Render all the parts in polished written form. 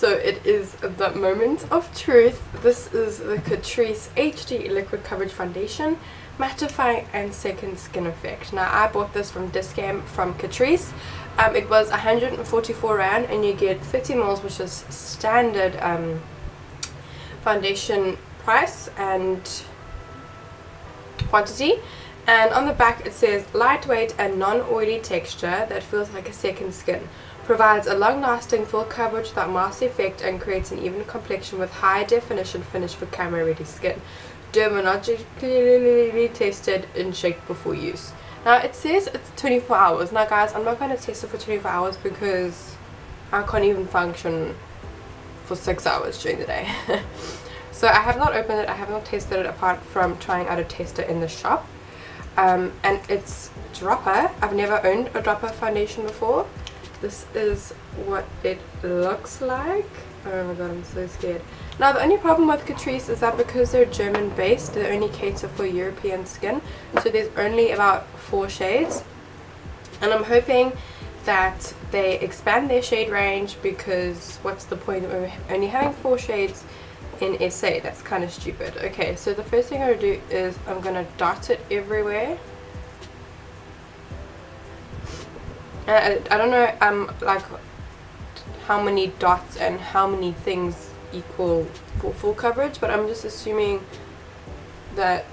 So it is the moment of truth. This is the Catrice HD Liquid Coverage Foundation, Mattifying and Second Skin Effect. Now I bought this from Discam from Catrice. It was 144 Rand and you get 30 mils, which is standard foundation price and quantity. And on the back it says lightweight and non-oily texture that feels like a second skin. Provides a long-lasting full coverage without mask effect and creates an even complexion with high definition finish for camera ready skin. Dermatologically tested and shaked before use. Now it says it's 24 hours. Now guys, I'm not going to test it for 24 hours because I can't even function for 6 hours during the day. So I have not opened it, I have not tested it apart from trying out a tester in the shop. And it's dropper. I've never owned a dropper foundation before. This is what it looks like. Oh my god, I'm so scared. Now the only problem with Catrice is that because they're German based, they only cater for European skin. So there's only about 4 shades. And I'm hoping that they expand their shade range, because what's the point of only having 4 shades in SA? That's kind of stupid. Okay, so the first thing I'm going to do is I'm going to dot it everywhere. I don't know like how many dots and how many things equal for full coverage, but I'm just assuming that,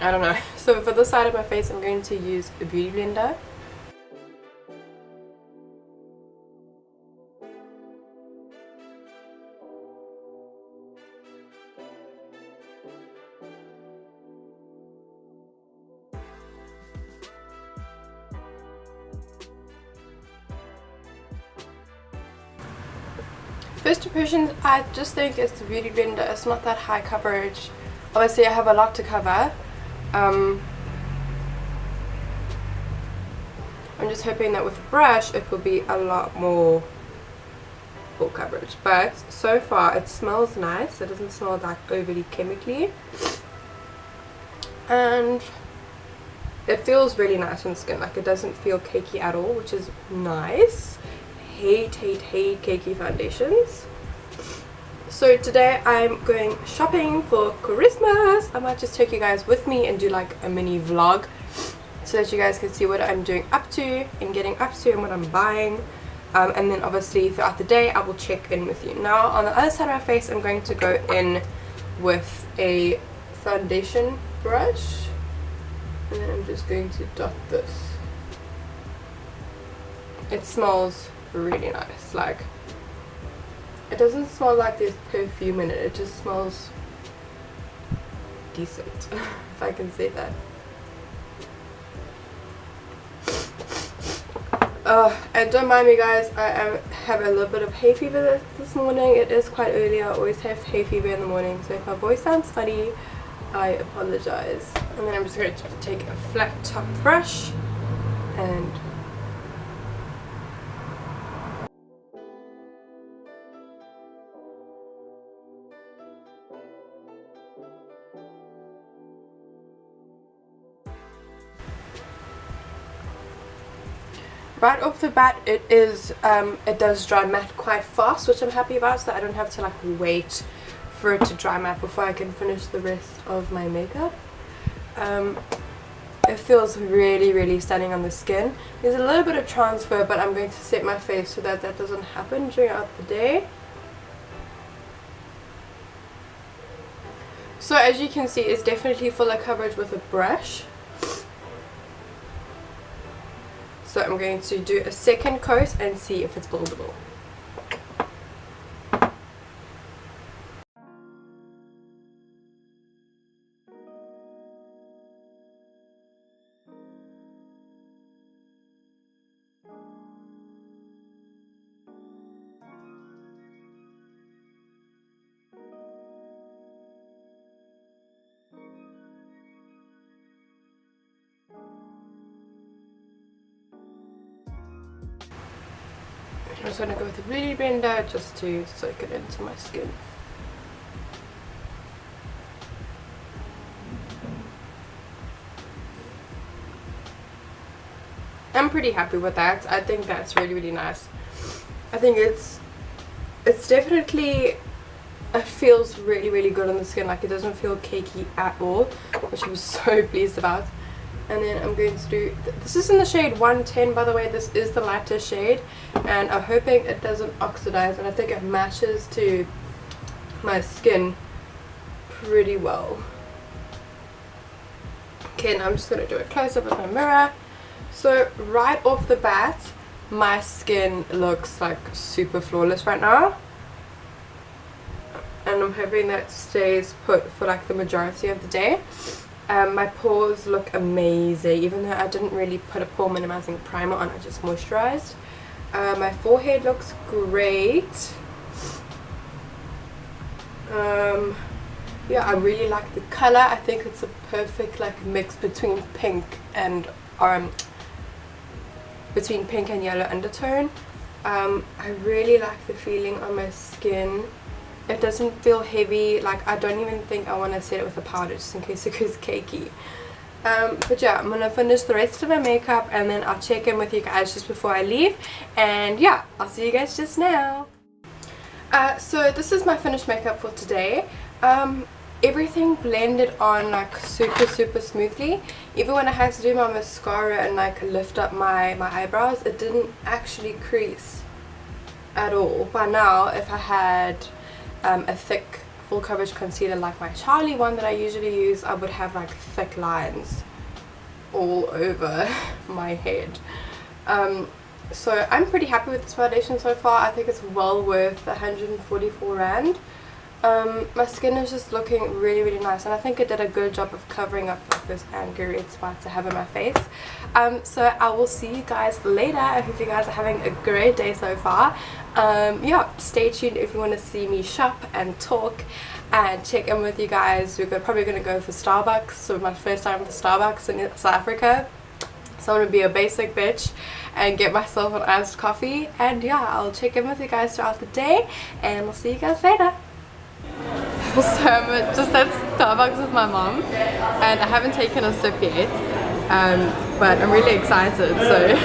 I don't know. So for this side of my face I'm going to use a beauty blender. First impressions, I just think it's the beauty blender. It's not that high coverage. Obviously I have a lot to cover. I'm just hoping that with a brush it will be a lot more full coverage. But so far it smells nice. It doesn't smell like overly chemically. And it feels really nice on the skin. Like it doesn't feel cakey at all, which is nice. Hate cakey foundations. So today I'm going shopping for Christmas. I might just take you guys with me and do like a mini vlog so that you guys can see what I'm doing up to and getting up to and what I'm buying. And then obviously throughout the day I will check in with you. Now on the other side of my face I'm going to go in with a foundation brush, and then I'm just going to dot this. It smells really nice. Like it doesn't smell like there's perfume in it, it just smells decent, if I can say that. And don't mind me guys, I have a little bit of hay fever this morning. It is quite early. I always have hay fever in the morning, so if my voice sounds funny I apologize. And then I'm just going to take a flat top brush and right off the bat it does dry matte quite fast, which I'm happy about, so that I don't have to like wait for it to dry matte before I can finish the rest of my makeup. It feels really stunning on the skin. There's a little bit of transfer, but I'm going to set my face so that that doesn't happen throughout the day. So as you can see, it's definitely fuller coverage with a brush. So I'm going to do a second coat and see if it's buildable. I'm just going to go with the beauty blender just to soak it into my skin. I'm pretty happy with that. I think that's really nice. I think it's definitely, it feels really good on the skin. Like, it doesn't feel cakey at all, which I'm so pleased about. And then I'm going to do, this is in the shade 110, by the way. This is the lighter shade, and I'm hoping it doesn't oxidize, and I think it matches to my skin pretty well. Okay, now I'm just going to do a close-up with my mirror. So right off the bat, my skin looks like super flawless right now, and I'm hoping that stays put for like the majority of the day. My pores look amazing, even though I didn't really put a pore minimizing primer on, I just moisturized. My forehead looks great. Yeah, I really like the color. I think it's a perfect like mix between pink and yellow undertone. I really like the feeling on my skin. It doesn't feel heavy. Like, I don't even think I want to set it with a powder just in case it goes cakey. But yeah, I'm gonna finish the rest of my makeup and then I'll check in with you guys just before I leave. And yeah, I'll see you guys just now. So this is my finished makeup for today. Everything blended on like super smoothly. Even when I had to do my mascara and like lift up my eyebrows, it didn't actually crease at all. By now, if I had a thick full coverage concealer like my Charlie one that I usually use, I would have like thick lines all over my head. So I'm pretty happy with this foundation so far. I think it's well worth the 144 Rand. My skin is just looking really nice, and I think it did a good job of covering up like those angry red spots I have in my face. So I will see you guys later. I hope you guys are having a great day so far. Yeah, stay tuned if you want to see me shop and talk and check in with you guys. We're probably going to go for Starbucks. So my first time for Starbucks in South Africa. So I'm going to be a basic bitch and get myself an iced coffee. And yeah, I'll check in with you guys throughout the day, and I'll see you guys later. So I'm just at Starbucks with my mom, and I haven't taken a sip yet, but I'm really excited. So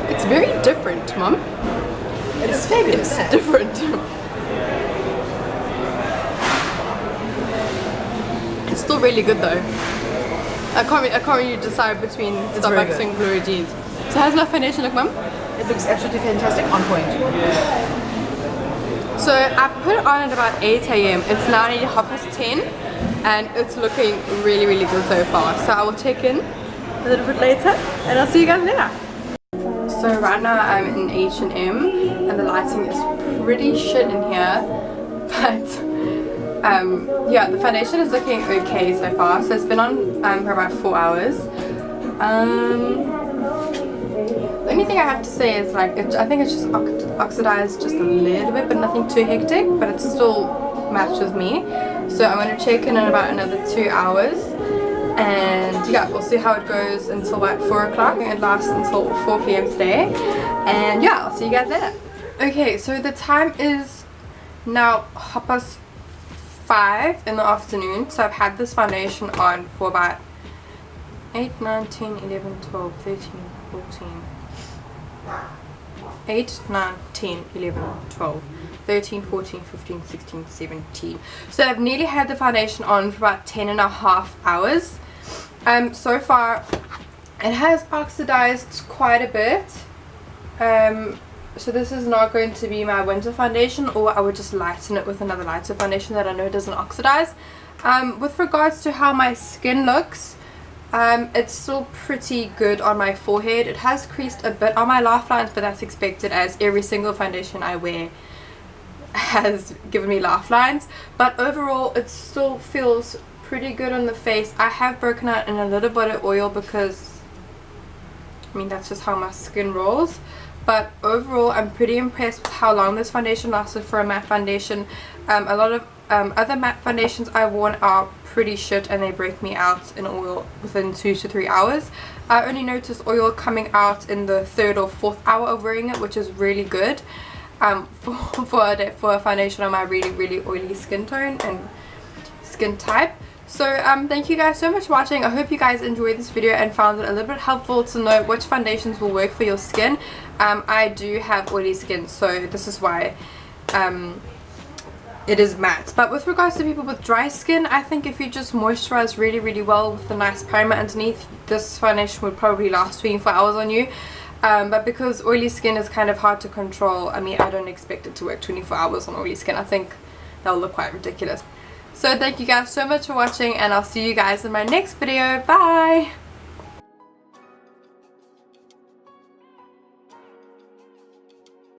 it's very different, Mom. It's fabulous. It's different. It's still really good though. I can't really decide between Starbucks and Blue Jeans. So how's my foundation look, Mum? It looks absolutely fantastic, on point. So I put it on at about 8 AM. It's now nearly 10:30, and it's looking really good so far. So I will check in a little bit later, and I'll see you guys later. So right now I'm in H&M, and the lighting is pretty shit in here, but yeah, the foundation is looking okay so far. So it's been on for about 4 hours. The only thing I have to say is like I think it's just oxidized just a little bit, but nothing too hectic, but it still matches me. So I'm going to check in about another 2 hours, and yeah, we'll see how it goes until about 4 o'clock, and it lasts until 4 PM today. And yeah, I'll see you guys later. Okay, so the time is now 5 in the afternoon. So I've had this foundation on for about 8, 9, 10, 11, 12, 13, 14, 8, 9, 10, 11, 12, 13, 14, 15, 16, 17. So I've nearly had the foundation on for about 10.5 hours. So far it has oxidized quite a bit. So this is not going to be my winter foundation, or I would just lighten it with another lighter foundation that I know doesn't oxidize. With regards to how my skin looks, it's still pretty good on my forehead. It has creased a bit on my laugh lines, but that's expected as every single foundation I wear has given me laugh lines. But overall it still feels pretty good on the face. I have broken out in a little bit of oil because, I mean, that's just how my skin rolls. But overall I'm pretty impressed with how long this foundation lasted for a matte foundation. A lot of other matte foundations I've worn are pretty shit, and they break me out in oil within 2 to 3 hours. I only noticed oil coming out in the 3rd or 4th hour of wearing it, which is really good for a foundation on my really oily skin tone. And skin type. So thank you guys so much for watching. I hope you guys enjoyed this video and found it a little bit helpful to know which foundations will work for your skin. I do have oily skin, so this is why it is matte. But with regards to people with dry skin, I think if you just moisturize really well with a nice primer underneath, this foundation would probably last 24 hours on you. But because oily skin is kind of hard to control, I mean, I don't expect it to work 24 hours on oily skin. I think that'll look quite ridiculous. So thank you guys so much for watching, and I'll see you guys in my next video. Bye!